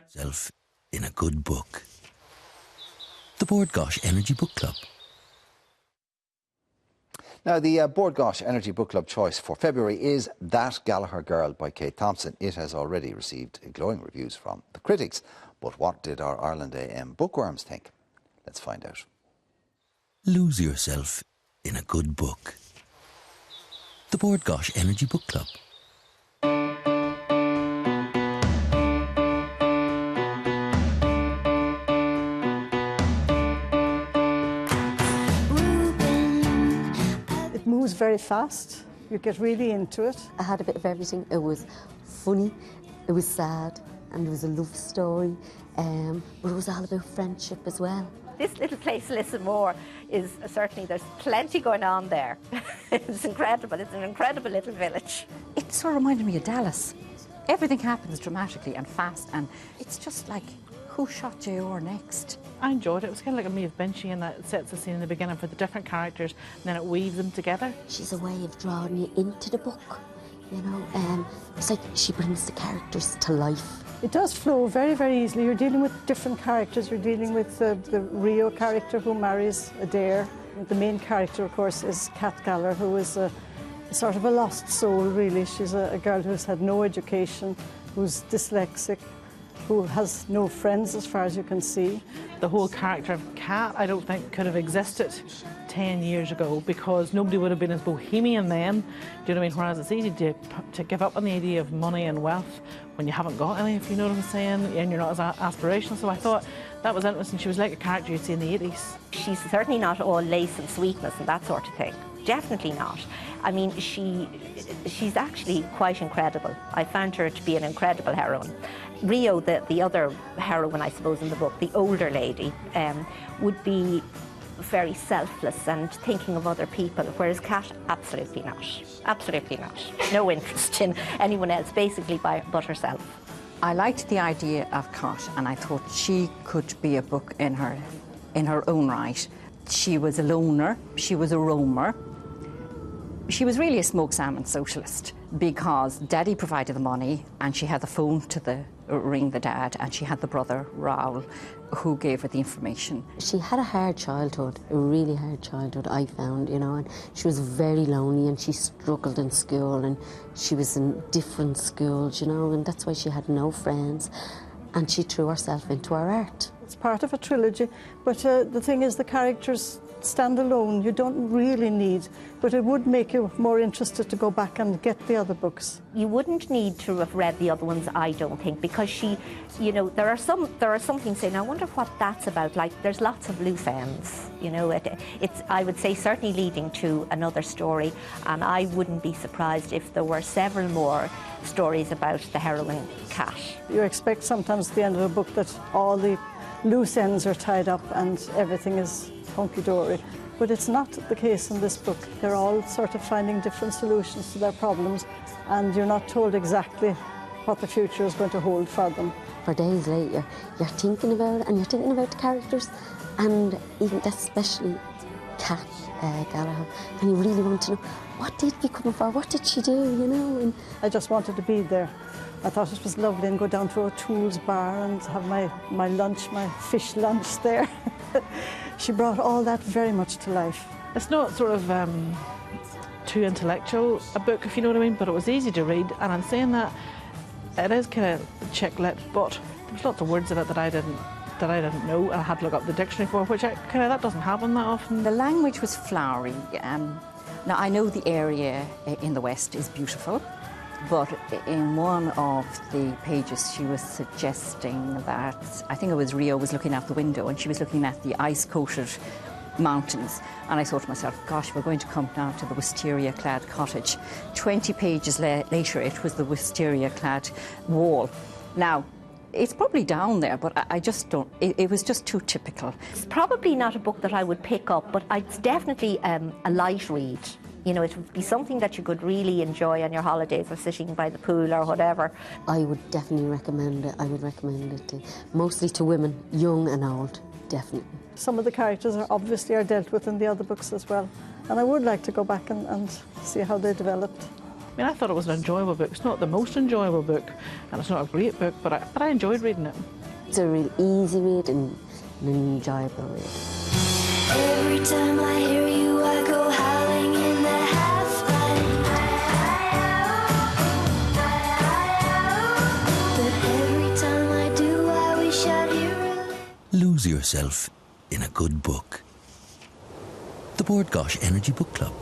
Self in a good book. The Board Gosh Energy Book Club. Now, the Board Gosh Energy Book Club choice for February is That Gallagher Girl by Kate Thompson. It has already received glowing reviews from the critics. But what did our Ireland AM bookworms think? Let's find out. Lose yourself in a good book. The Board Gosh Energy Book Club. It moves very fast. You get really into it. I had a bit of everything. It was funny, it was sad, and it was a love story, but it was all about friendship as well. This little place, Lissamore, is certainly, there's plenty going on there. It's incredible. It's an incredible little village. It sort of reminded me of Dallas. Everything happens dramatically and fast, and it's just like, who shot J.R. next? I enjoyed it. It was kind of like a Maeve Binchy, in that it sets the scene in the beginning for the different characters, and then it weaves them together. She's a way of drawing you into the book, you know. It's like she brings the characters to life. It does flow very, very easily. You're dealing with different characters. You're dealing with the Rio character who marries Adair. The main character, of course, is Cat Gallagher, who is a sort of a lost soul, really. She's a girl who's had no education, who's dyslexic, who has no friends as far as you can see. The whole character of Cat, I don't think, could have existed 10 years ago, because nobody would have been as bohemian then. Do you know what I mean? Whereas it's easy to give up on the idea of money and wealth when you haven't got any, if you know what I'm saying, and you're not as aspirational. So I thought that was interesting. She was like a character you'd see in the 80s. She's certainly not all lace and sweetness and that sort of thing. Definitely not. I mean, she's actually quite incredible. I found her to be an incredible heroine. Rio, the other heroine, I suppose, in the book, the older lady, would be very selfless and thinking of other people, whereas Cat, absolutely not. Absolutely not. No interest in anyone else, basically, but herself. I liked the idea of Cat, and I thought she could be a book in her own right. She was a loner, she was a roamer. She was really a smoked salmon socialist, because Daddy provided the money and she had the phone to ring the dad, and she had the brother, Raoul, who gave her the information. She had a hard childhood, a really hard childhood, I found, you know, and she was very lonely, and she struggled in school, and she was in different schools, you know, and that's why she had no friends, and she threw herself into her art. It's part of a trilogy, but the thing is, the characters stand alone. You don't really need, but it would make you more interested to go back and get the other books. You wouldn't need to have read the other ones, I don't think, because she, you know, there are some things saying, I wonder what that's about. Like, there's lots of loose ends, you know. It's, I would say, certainly leading to another story, and I wouldn't be surprised if there were several more stories about the heroine Cat. You expect sometimes at the end of a book that all the loose ends are tied up and everything is hunky-dory. But it's not the case in this book. They're all sort of finding different solutions to their problems, and you're not told exactly what the future is going to hold for them. For days later, you're thinking about it, and you're thinking about the characters, and even especially Cat Gallagher, and you really want to know, what did become of her? What did she do, you know? And I just wanted to be there. I thought it was lovely, and go down to O'Toole's bar and have my lunch, my fish lunch there. She brought all that very much to life. It's not sort of too intellectual a book, if you know what I mean, but it was easy to read, and I'm saying that it is kind of chick lit, but there's lots of words in it that I didn't know, and I had to look up the dictionary for, which that doesn't happen that often. The language was flowery. Now, I know the area in the West is beautiful, but in one of the pages she was suggesting that, I think it was Rio was looking out the window, and she was looking at the ice-coated mountains, and I thought to myself, gosh, we're going to come down to the wisteria-clad cottage. 20 pages later, it was the wisteria-clad wall. Now, it's probably down there, but I just don't, it was just too typical. It's probably not a book that I would pick up, but it's definitely a light read. You know, it would be something that you could really enjoy on your holidays or sitting by the pool or whatever. I would definitely recommend it. I would recommend it mostly to women, young and old, definitely. Some of the characters are dealt with in the other books as well, and I would like to go back and see how they developed. I mean, I thought it was an enjoyable book. It's not the most enjoyable book, and it's not a great book, but I enjoyed reading it. It's a real easy read and an enjoyable read. Every time I hear you, I go howling in the half-light. But every time I do, I wish I'd hear it. Lose yourself in a good book. The Board Gosh Energy Book Club.